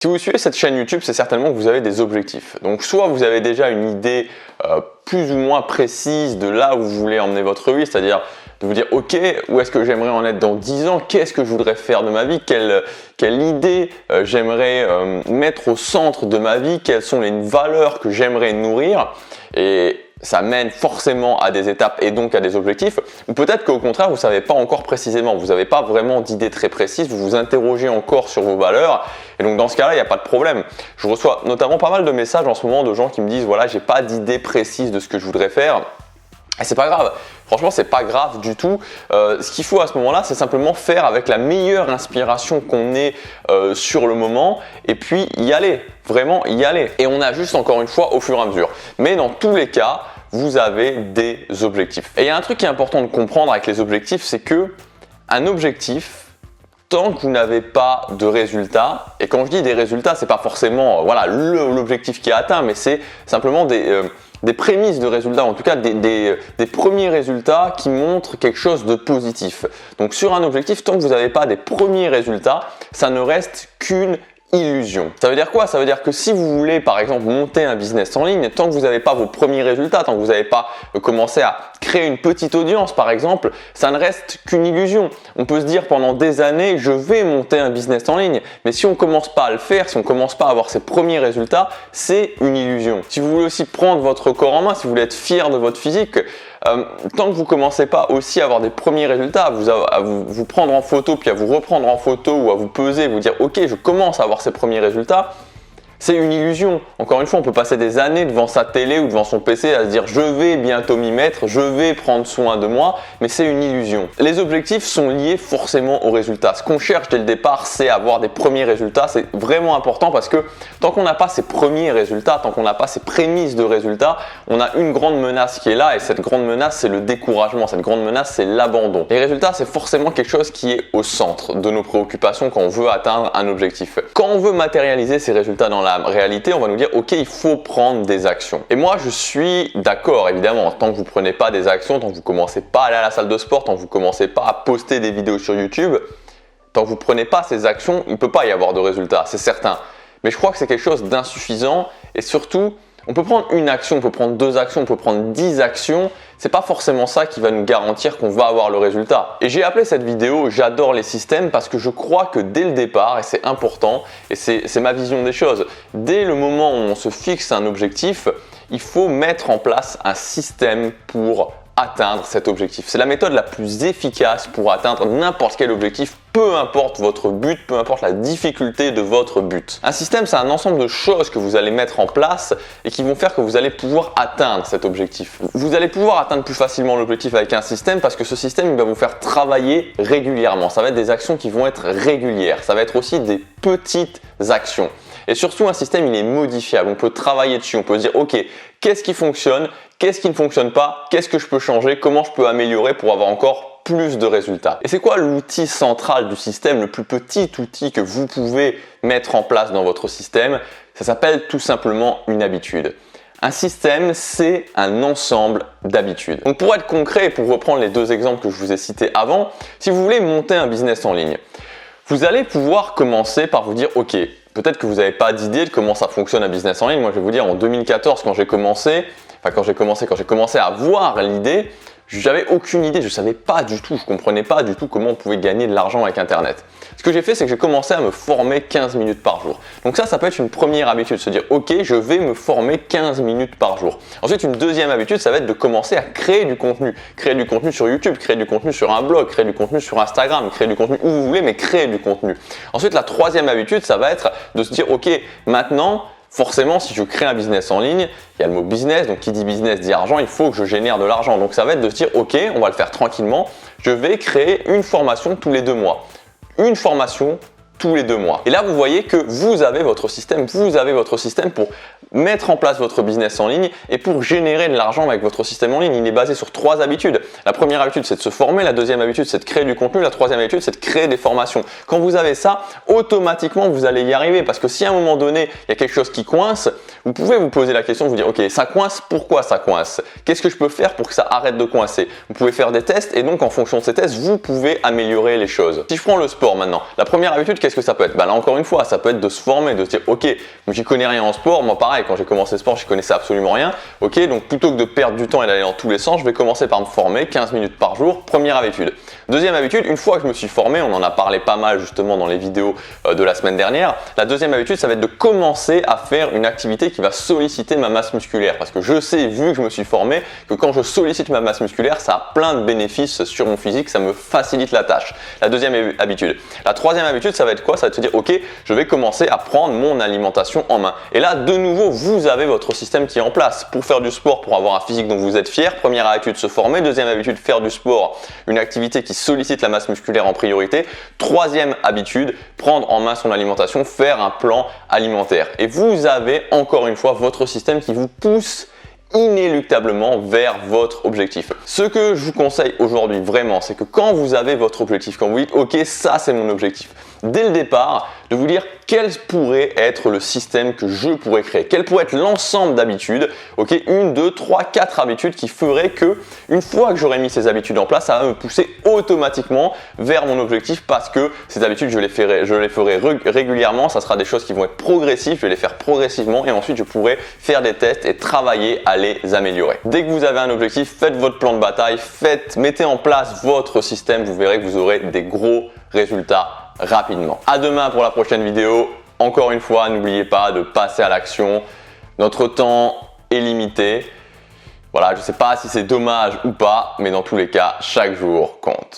Si vous suivez cette chaîne YouTube, c'est certainement que vous avez des objectifs. Donc soit vous avez déjà une idée plus ou moins précise de là où vous voulez emmener votre vie, c'est-à-dire de vous dire ok, où est-ce que j'aimerais en être dans 10 ans, qu'est-ce que je voudrais faire de ma vie, quelle idée j'aimerais mettre au centre de ma vie, quelles sont les valeurs que j'aimerais nourrir, et ça mène forcément à des étapes et donc à des objectifs. Ou peut-être qu'au contraire, vous ne savez pas encore précisément, vous n'avez pas vraiment d'idée très précise, vous vous interrogez encore sur vos valeurs. Et donc dans ce cas-là, il n'y a pas de problème. Je reçois notamment pas mal de messages en ce moment de gens qui me disent voilà, j'ai pas d'idée précise de ce que je voudrais faire. Et c'est pas grave. Franchement, c'est pas grave du tout. Ce qu'il faut à ce moment-là, c'est simplement faire avec la meilleure inspiration qu'on ait sur le moment et puis y aller. Vraiment y aller. Et on ajuste encore une fois au fur et à mesure. Mais dans tous les cas, vous avez des objectifs. Et il y a un truc qui est important de comprendre avec les objectifs, c'est que un objectif, tant que vous n'avez pas de résultats, et quand je dis des résultats, c'est pas forcément voilà, l'objectif qui est atteint, mais c'est simplement des prémices de résultats, en tout cas des premiers résultats qui montrent quelque chose de positif. Donc sur un objectif, tant que vous n'avez pas des premiers résultats, ça ne reste qu'une illusion. Ça veut dire quoi? Ça veut dire que si vous voulez par exemple monter un business en ligne, tant que vous n'avez pas vos premiers résultats, tant que vous n'avez pas commencé à créer une petite audience par exemple, ça ne reste qu'une illusion. On peut se dire pendant des années, je vais monter un business en ligne, mais si on ne commence pas à le faire, si on ne commence pas à avoir ses premiers résultats, c'est une illusion. Si vous voulez aussi prendre votre corps en main, si vous voulez être fier de votre physique, tant que vous ne commencez pas aussi à avoir des premiers résultats, à vous prendre en photo, puis à vous reprendre en photo ou à vous peser, vous dire ok, je commence à avoir ces premiers résultats, c'est une illusion. Encore une fois, on peut passer des années devant sa télé ou devant son PC à se dire je vais bientôt m'y mettre, je vais prendre soin de moi, mais c'est une illusion. Les objectifs sont liés forcément aux résultats. Ce qu'on cherche dès le départ, c'est avoir des premiers résultats. C'est vraiment important parce que tant qu'on n'a pas ces premiers résultats, tant qu'on n'a pas ces prémices de résultats, on a une grande menace qui est là et cette grande menace, c'est le découragement. Cette grande menace, c'est l'abandon. Les résultats, c'est forcément quelque chose qui est au centre de nos préoccupations quand on veut atteindre un objectif. Quand on veut matérialiser ces résultats dans la réalité, on va nous dire ok, il faut prendre des actions. Et moi je suis d'accord évidemment, tant que vous prenez pas des actions, tant que vous commencez pas à aller à la salle de sport, tant que vous commencez pas à poster des vidéos sur YouTube, tant que vous prenez pas ces actions, il ne peut pas y avoir de résultats, c'est certain. Mais je crois que c'est quelque chose d'insuffisant et surtout on peut prendre une action, on peut prendre 2 actions, on peut prendre 10 actions. C'est pas forcément ça qui va nous garantir qu'on va avoir le résultat. Et j'ai appelé cette vidéo J'adore les systèmes parce que je crois que dès le départ, et c'est important, et c'est ma vision des choses, dès le moment où on se fixe un objectif, il faut mettre en place un système pour atteindre cet objectif. C'est la méthode la plus efficace pour atteindre n'importe quel objectif, peu importe votre but, peu importe la difficulté de votre but. Un système, c'est un ensemble de choses que vous allez mettre en place et qui vont faire que vous allez pouvoir atteindre cet objectif. Vous allez pouvoir atteindre plus facilement l'objectif avec un système parce que ce système il va vous faire travailler régulièrement. Ça va être des actions qui vont être régulières. Ça va être aussi des petites actions. Et surtout, un système, il est modifiable. On peut travailler dessus. On peut se dire, ok, qu'est-ce qui fonctionne? Qu'est-ce qui ne fonctionne pas? Qu'est-ce que je peux changer? Comment je peux améliorer pour avoir encore plus de résultats? Et c'est quoi l'outil central du système, le plus petit outil que vous pouvez mettre en place dans votre système? Ça s'appelle tout simplement une habitude. Un système, c'est un ensemble d'habitudes. Donc pour être concret et pour reprendre les 2 exemples que je vous ai cités avant, si vous voulez monter un business en ligne, vous allez pouvoir commencer par vous dire ok, peut-être que vous n'avez pas d'idée de comment ça fonctionne un business en ligne. Moi je vais vous dire en 2014 quand j'ai commencé à avoir l'idée, j'avais aucune idée, je ne savais pas du tout, je ne comprenais pas du tout comment on pouvait gagner de l'argent avec Internet. Ce que j'ai fait, c'est que j'ai commencé à me former 15 minutes par jour. Donc ça peut être une première habitude, se dire ok, je vais me former 15 minutes par jour. Ensuite, une deuxième habitude, ça va être de commencer à créer du contenu. Créer du contenu sur YouTube, créer du contenu sur un blog, créer du contenu sur Instagram, créer du contenu où vous voulez, mais créer du contenu. Ensuite, la troisième habitude, ça va être de se dire ok, maintenant, forcément, si je crée un business en ligne, il y a le mot business, donc qui dit business dit argent, il faut que je génère de l'argent. Donc ça va être de se dire, ok, on va le faire tranquillement, je vais créer une formation tous les 2 mois. Une formation tous les 2 mois. Et là, vous voyez que vous avez votre système pour mettre en place votre business en ligne et pour générer de l'argent avec votre système en ligne. Il est basé sur 3 habitudes. La première habitude, c'est de se former. La deuxième habitude, c'est de créer du contenu. La troisième habitude, c'est de créer des formations. Quand vous avez ça, automatiquement, vous allez y arriver parce que si à un moment donné, il y a quelque chose qui coince, vous pouvez vous poser la question, vous dire, ok, ça coince, pourquoi ça coince? Qu'est-ce que je peux faire pour que ça arrête de coincer? Vous pouvez faire des tests et donc en fonction de ces tests, vous pouvez améliorer les choses. Si je prends le sport maintenant, la première habitude, qu'est-ce que ça peut être? Là encore une fois, ça peut être de se former, de se dire ok, j'y connais rien en sport, moi pareil, quand j'ai commencé le sport, je connaissais absolument rien. Ok, donc plutôt que de perdre du temps et d'aller dans tous les sens, je vais commencer par me former 15 minutes par jour, première habitude. Deuxième habitude, une fois que je me suis formé, on en a parlé pas mal justement dans les vidéos de la semaine dernière, la deuxième habitude, ça va être de commencer à faire une activité qui va solliciter ma masse musculaire. Parce que je sais, vu que je me suis formé, que quand je sollicite ma masse musculaire, ça a plein de bénéfices sur mon physique, ça me facilite la tâche. La deuxième habitude. La troisième habitude, ça va être quoi? Ça va être se dire, ok, je vais commencer à prendre mon alimentation en main. Et là, de nouveau, vous avez votre système qui est en place. Pour faire du sport, pour avoir un physique dont vous êtes fier, première habitude, se former. Deuxième habitude, faire du sport, une activité qui sollicite la masse musculaire en priorité. Troisième habitude, prendre en main son alimentation, faire un plan alimentaire. Et vous avez encore une fois votre système qui vous pousse inéluctablement vers votre objectif. Ce que je vous conseille aujourd'hui vraiment, c'est que quand vous avez votre objectif, quand vous dites ok, ça c'est mon objectif, dès le départ, de vous dire quel pourrait être le système que je pourrais créer, quel pourrait être l'ensemble d'habitudes, ok, 1, 2, 3, 4 habitudes qui feraient que une fois que j'aurai mis ces habitudes en place, ça va me pousser automatiquement vers mon objectif parce que ces habitudes, je les ferai régulièrement, ça sera des choses qui vont être progressives, je vais les faire progressivement et ensuite je pourrai faire des tests et travailler à les améliorer. Dès que vous avez un objectif, faites votre plan de bataille, mettez en place votre système, vous verrez que vous aurez des gros résultats rapidement. À demain pour la prochaine vidéo. Encore une fois, n'oubliez pas de passer à l'action. Notre temps est limité. Voilà, je ne sais pas si c'est dommage ou pas, mais dans tous les cas, chaque jour compte.